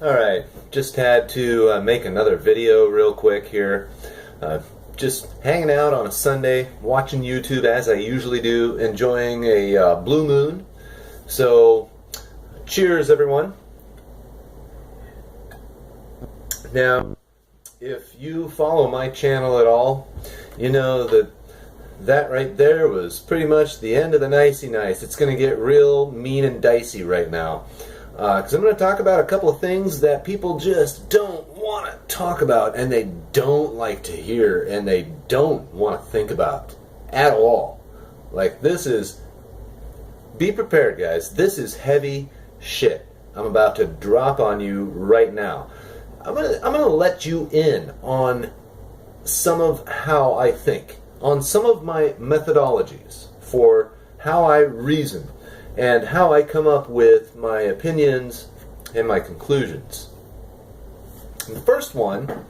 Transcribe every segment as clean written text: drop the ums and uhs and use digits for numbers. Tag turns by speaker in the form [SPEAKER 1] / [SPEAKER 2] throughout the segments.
[SPEAKER 1] Alright, just had to make another video real quick here. Just hanging out on a Sunday, watching YouTube as I usually do, enjoying a blue moon. So, cheers everyone. Now, if you follow my channel at all, you know that right there was pretty much the end of the nicey nice. It's going to get real mean and dicey right now. Because I'm going to talk about a couple of things that people just don't want to talk about, and they don't like to hear, and they don't want to think about at all. Like, this is, be prepared guys, this is heavy shit I'm about to drop on you right now. I'm gonna let you in on some of how I think, on some of my methodologies for how I reason, and how I come up with my opinions and my conclusions. And the first one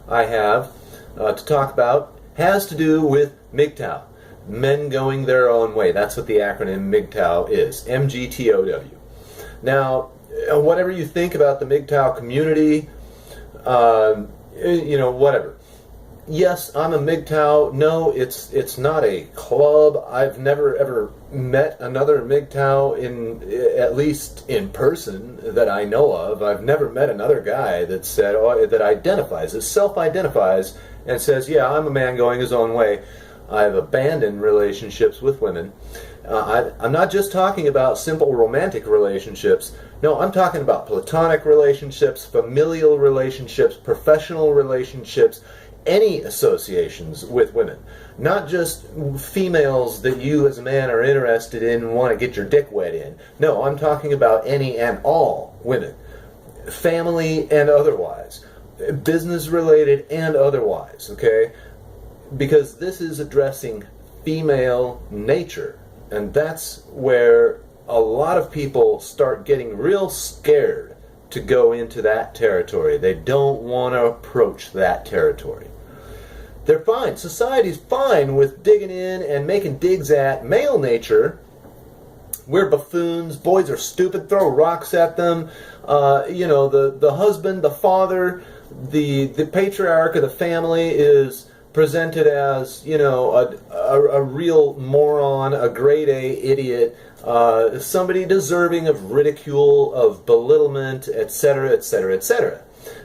[SPEAKER 1] I have to talk about has to do with MGTOW, men going their own way. That's what the acronym MGTOW is, MGTOW. Now, whatever you think about the MGTOW community, you know, whatever. Yes, I'm a MGTOW. No, it's not a club. I've never ever met another MGTOW at least in person that I know of. I've never met another guy that said that identifies, that self-identifies, and says, "Yeah, I'm a man going his own way." I've abandoned relationships with women. I'm not just talking about simple romantic relationships. No, I'm talking about platonic relationships, familial relationships, professional relationships, any associations with women. Not just females that you as a man are interested in and want to get your dick wet in. No, I'm talking about any and all women. Family and otherwise. Business related and otherwise, okay? Because this is addressing female nature. And that's where a lot of people start getting real scared to go into that territory. They don't want to approach that territory. They're fine. Society's fine with digging in and making digs at male nature. We're buffoons. Boys are stupid. Throw rocks at them. You know, the husband, the father, the patriarch of the family is presented as, you know, a real moron, a grade A idiot, somebody deserving of ridicule, of belittlement, etc., etc., etc.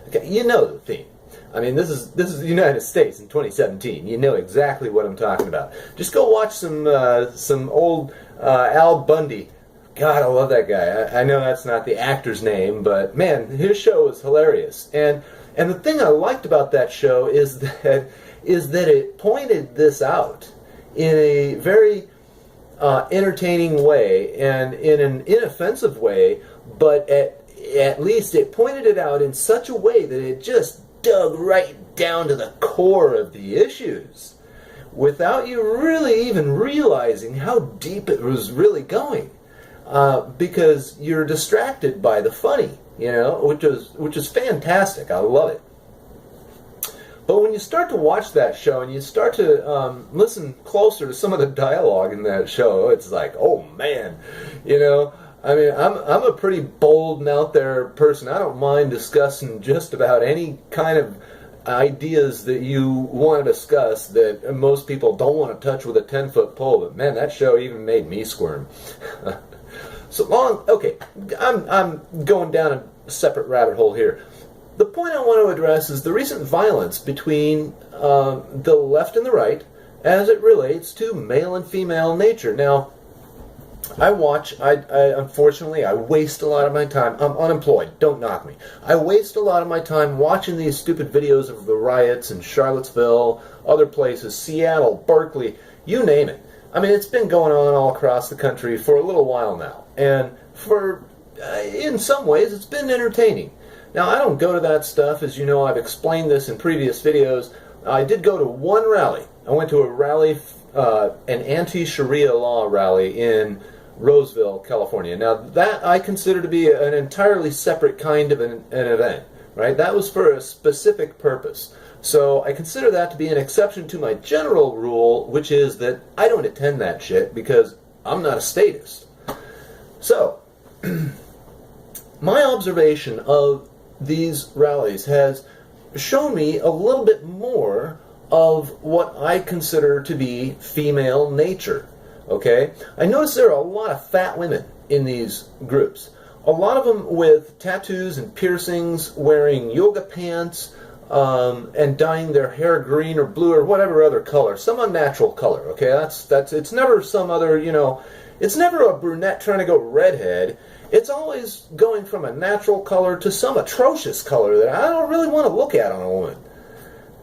[SPEAKER 1] Okay, you know the theme. I mean, this is the United States in 2017. You know exactly what I'm talking about. Just go watch some old Al Bundy. God, I love that guy. I know that's not the actor's name, but man, his show was hilarious. And the thing I liked about that show is that it pointed this out in a very entertaining way and in an inoffensive way, but at least it pointed it out in such a way that it just dug right down to the core of the issues without you really even realizing how deep it was really going, because you're distracted by the funny, you know, which is fantastic. I love it. But when you start to watch that show and you start to listen closer to some of the dialogue in that show, it's like, oh man, you know, I mean, I'm a pretty bold and out there person. I don't mind discussing just about any kind of ideas that you want to discuss that most people don't want to touch with a 10-foot pole. But man, that show even made me squirm. Okay, I'm going down a separate rabbit hole here. The point I want to address is the recent violence between the left and the right as it relates to male and female nature. Now, unfortunately, I waste a lot of my time. I'm unemployed, don't knock me. I waste a lot of my time watching these stupid videos of the riots in Charlottesville, other places, Seattle, Berkeley, you name it. I mean, it's been going on all across the country for a little while now. And in some ways, it's been entertaining. Now, I don't go to that stuff, as you know, I've explained this in previous videos. I did go to one rally. I went to a rally, an anti-Sharia law rally in Roseville, California. Now, that I consider to be an entirely separate kind of an event, right? That was for a specific purpose. So I consider that to be an exception to my general rule, which is that I don't attend that shit because I'm not a statist. So, my observation of these rallies has shown me a little bit more of what I consider to be female nature. Okay? I notice there are a lot of fat women in these groups. A lot of them with tattoos and piercings, wearing yoga pants, and dyeing their hair green or blue or whatever other color, some unnatural color. Okay, that's it's never some other, it's never a brunette trying to go redhead. It's always going from a natural color to some atrocious color that I don't really want to look at on a woman.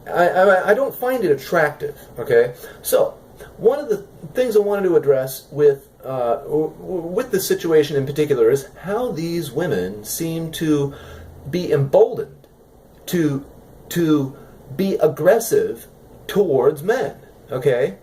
[SPEAKER 1] I don't find it attractive. Okay, so one of the things I wanted to address with the situation in particular is how these women seem to be emboldened to be aggressive towards men. Okay?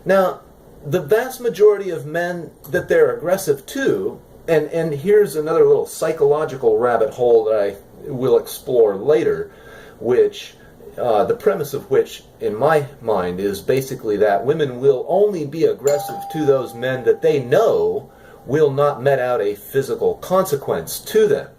[SPEAKER 1] Now, the vast majority of men that they're aggressive to, and here's another little psychological rabbit hole that I will explore later, which the premise of which, in my mind, is basically that women will only be aggressive to those men that they know will not met out a physical consequence to them.